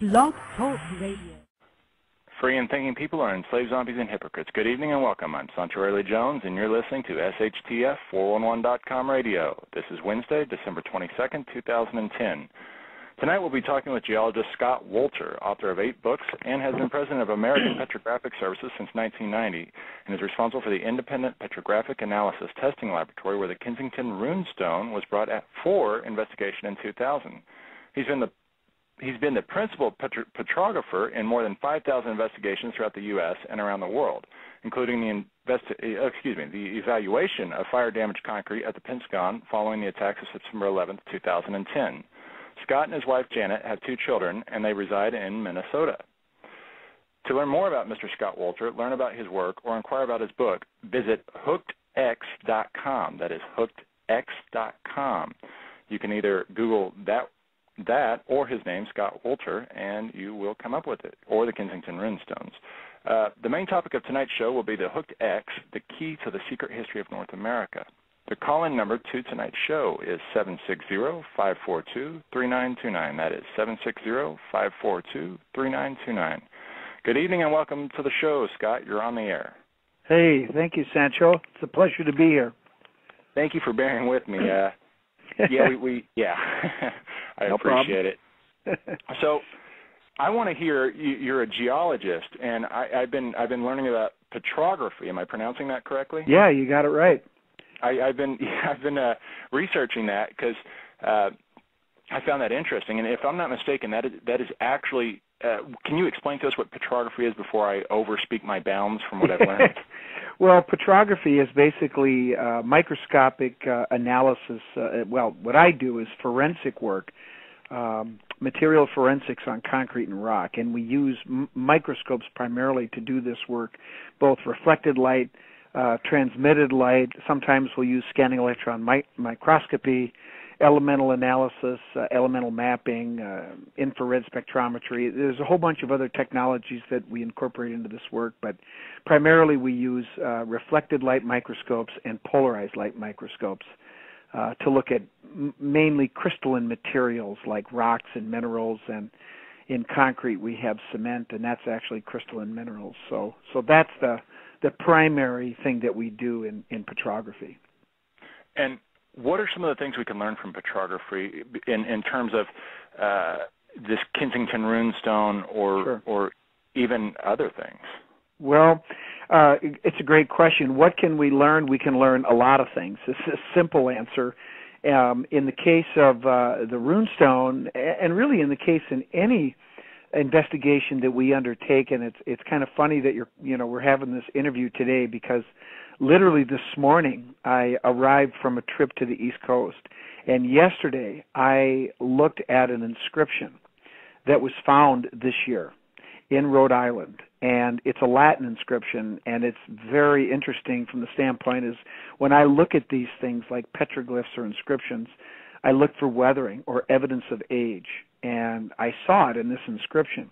Blog Talk Radio. Free and thinking people are enslaved zombies and hypocrites. Good evening and welcome. I'm Sancho Riley Jones, and you're listening to SHTF411.com radio. This is Wednesday, December 22nd, 2010. Tonight we'll be talking with geologist Scott Wolter, author of 8 books, and has been president of American Petrographic Services since 1990, and is responsible for the independent petrographic analysis testing laboratory where the Kensington Rune Stone was brought for investigation in 2000. He's been the principal petrographer in more than 5,000 investigations throughout the U.S. and around the world, including the evaluation of fire-damaged concrete at the Pentagon following the attacks of September 11, 2010. Scott and his wife Janet have 2 children, and they reside in Minnesota. To learn more about Mr. Scott Wolter, learn about his work, or inquire about his book, visit hookedx.com. That is hookedx.com. You can either Google that or his name, Scott Wolter, and you will come up with it, or the Kensington Rune Stones. The main topic of tonight's show will be the Hooked X, the key to the secret history of North America. The call-in number to tonight's show is 760-542-3929. That is 760-542-3929. Good evening and welcome to the show, Scott. You're on the air. Hey, thank you, Sancho. It's a pleasure to be here. Thank you for bearing with me. I No appreciate problem. it. So, I want to hear you're a geologist, and I've been learning about petrography. Am I pronouncing that correctly? Yeah, you got it right. I've been researching that because I found that interesting, and if I'm not mistaken, that is actually. Can you explain to us what petrography is before I overspeak my bounds from what I've learned? Well, petrography is basically microscopic analysis. What I do is forensic work, material forensics on concrete and rock, and we use microscopes primarily to do this work, both reflected light, transmitted light. Sometimes we'll use scanning electron microscopy, elemental analysis, elemental mapping, infrared spectrometry. There's a whole bunch of other technologies that we incorporate into this work, but primarily we use reflected light microscopes and polarized light microscopes to look at mainly crystalline materials like rocks and minerals, and in concrete we have cement, and that's actually crystalline minerals. So that's the primary thing that we do in petrography. And what are some of the things we can learn from petrography in terms of this Kensington Rune Stone or even other things? Well, it's a great question. What can we learn? We can learn a lot of things. It's a simple answer. In the case of the Rune Stone, and really in the case in any investigation that we undertake, and it's kind of funny that we're having this interview today because literally this morning I arrived from a trip to the East Coast, and yesterday I looked at an inscription that was found this year in Rhode Island, and it's a Latin inscription, and it's very interesting from the standpoint is when I look at these things like petroglyphs or inscriptions, I look for weathering or evidence of age, and I saw it in this inscription.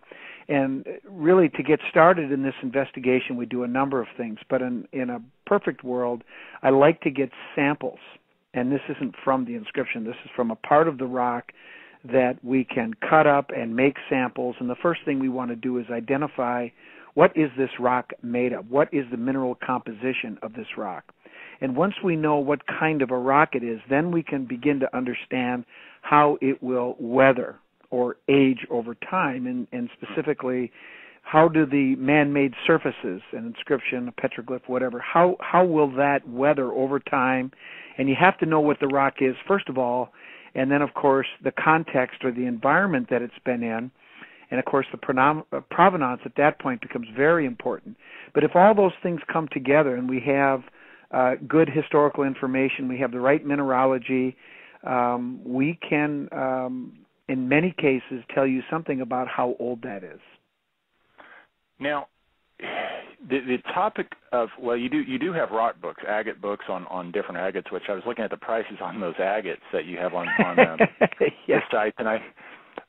And really, to get started in this investigation, we do a number of things. But in a perfect world, I like to get samples. And this isn't from the inscription. This is from a part of the rock that we can cut up and make samples. And the first thing we want to do is identify what is this rock made of? What is the mineral composition of this rock? And once we know what kind of a rock it is, then we can begin to understand how it will weather or age over time, and specifically, how do the man-made surfaces, an inscription, a petroglyph, whatever, how will that weather over time? And you have to know what the rock is, first of all, and then, of course, the context or the environment that it's been in, and, of course, the provenance at that point becomes very important. But if all those things come together and we have good historical information, we have the right mineralogy, we can in many cases tell you something about how old that is. Now, the topic of, you do have rock books, agate books on different agates, which I was looking at the prices on those agates that you have on your site, and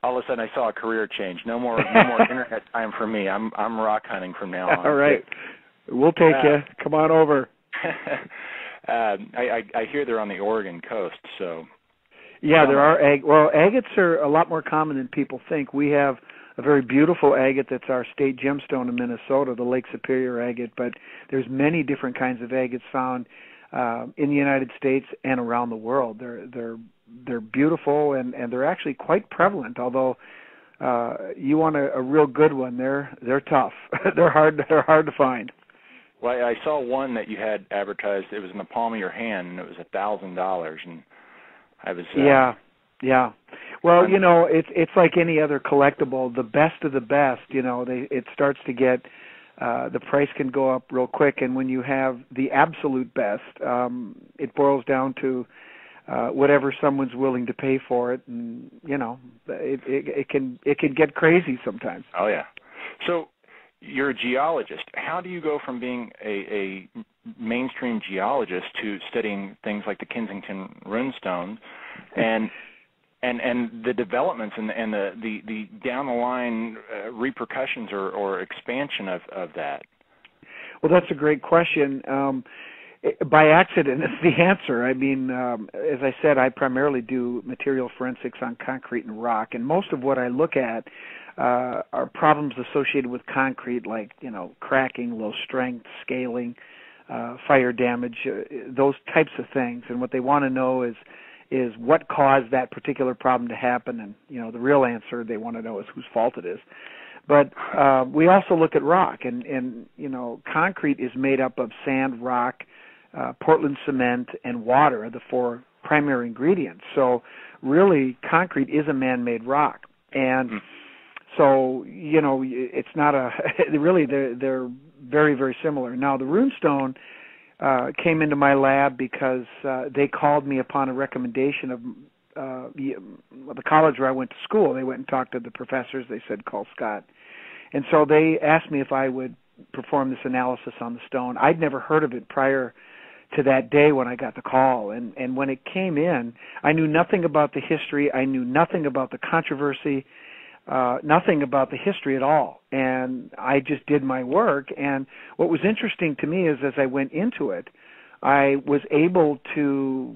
all of a sudden I saw a career change. No more internet time for me. I'm rock hunting from now on. All right. We'll take you. Come on over. I hear they're on the Oregon coast, so. Yeah, there are agates are a lot more common than people think. We have a very beautiful agate that's our state gemstone in Minnesota, the Lake Superior agate, but there's many different kinds of agates found in the United States and around the world. They're beautiful, and they're actually quite prevalent, although you want a real good one, they're tough. they're hard to find. Well, I saw one that you had advertised. It was in the palm of your hand, and it was $1,000, and I was yeah. Well, it's like any other collectible. The best of the best, it starts to get the price can go up real quick, and when you have the absolute best, it boils down to whatever someone's willing to pay for it, and it can get crazy sometimes. Oh yeah. So you're a geologist. How do you go from being a mainstream geologist to studying things like the Kensington Rune Stone, and the developments and the down the line repercussions or expansion of that? Well, that's a great question. By accident is the answer. I mean, as I said, I primarily do material forensics on concrete and rock, and most of what I look at are problems associated with concrete, like cracking, low strength, scaling, fire damage, those types of things. And what they want to know is what caused that particular problem to happen, and the real answer they want to know is whose fault it is. But we also look at rock, and concrete is made up of sand, rock, Portland cement, and water are the four primary ingredients. So really, concrete is a man-made rock, and so it's not really they're very, very similar. Now the Rune Stone came into my lab because they called me upon a recommendation of the college where I went to school. They went and talked to the professors. They said, call Scott. And so they asked me if I would perform this analysis on the stone. I'd never heard of it prior to that day when I got the call. And when it came in, I knew nothing about the history. I knew nothing about the controversy, nothing about the history at all. And I just did my work. And what was interesting to me is as I went into it, I was able to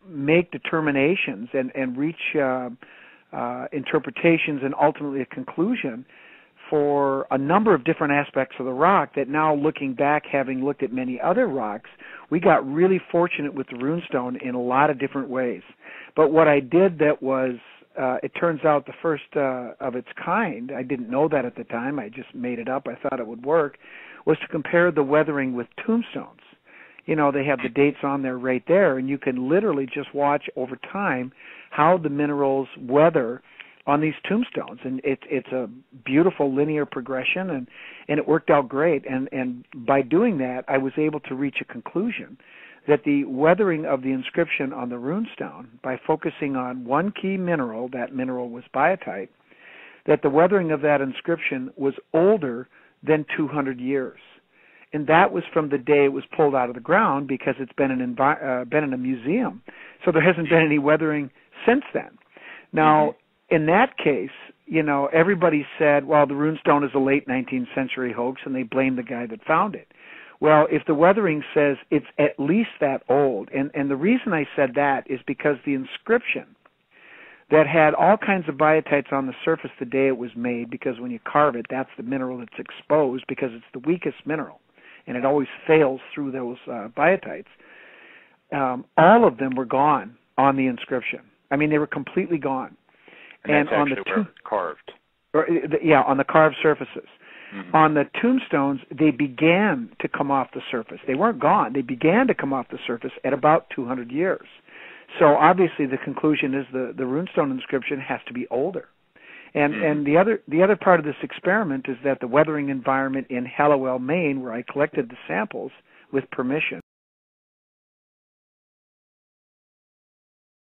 make determinations and reach interpretations and ultimately a conclusion for a number of different aspects of the rock that now, looking back, having looked at many other rocks, we got really fortunate with the Rune Stone in a lot of different ways. But what I did that was, it turns out the first of its kind, I didn't know that at the time, I just made it up, I thought it would work, was to compare the weathering with tombstones. They have the dates on there right there, and you can literally just watch over time how the minerals weather on these tombstones, and it's a beautiful linear progression, and it worked out great. And by doing that, I was able to reach a conclusion that the weathering of the inscription on the Rune Stone, by focusing on one key mineral, that mineral was biotite, that the weathering of that inscription was older than 200 years. And that was from the day it was pulled out of the ground, because it's been in a museum. So there hasn't been any weathering since then. Now, in that case, everybody said, well, the Rune Stone is a late 19th century hoax, and they blamed the guy that found it. Well, if the weathering says it's at least that old, and the reason I said that is because the inscription that had all kinds of biotites on the surface the day it was made, because when you carve it, that's the mineral that's exposed, because it's the weakest mineral, and it always fails through those biotites. All of them were gone on the inscription. I mean, they were completely gone. And that's on the where it's carved. On the carved surfaces. On the tombstones, they began to come off the surface. They weren't gone. They began to come off the surface at about 200 years. So obviously the conclusion is the Rune Stone inscription has to be older. And the other part of this experiment is that the weathering environment in Hallowell, Maine, where I collected the samples with permission,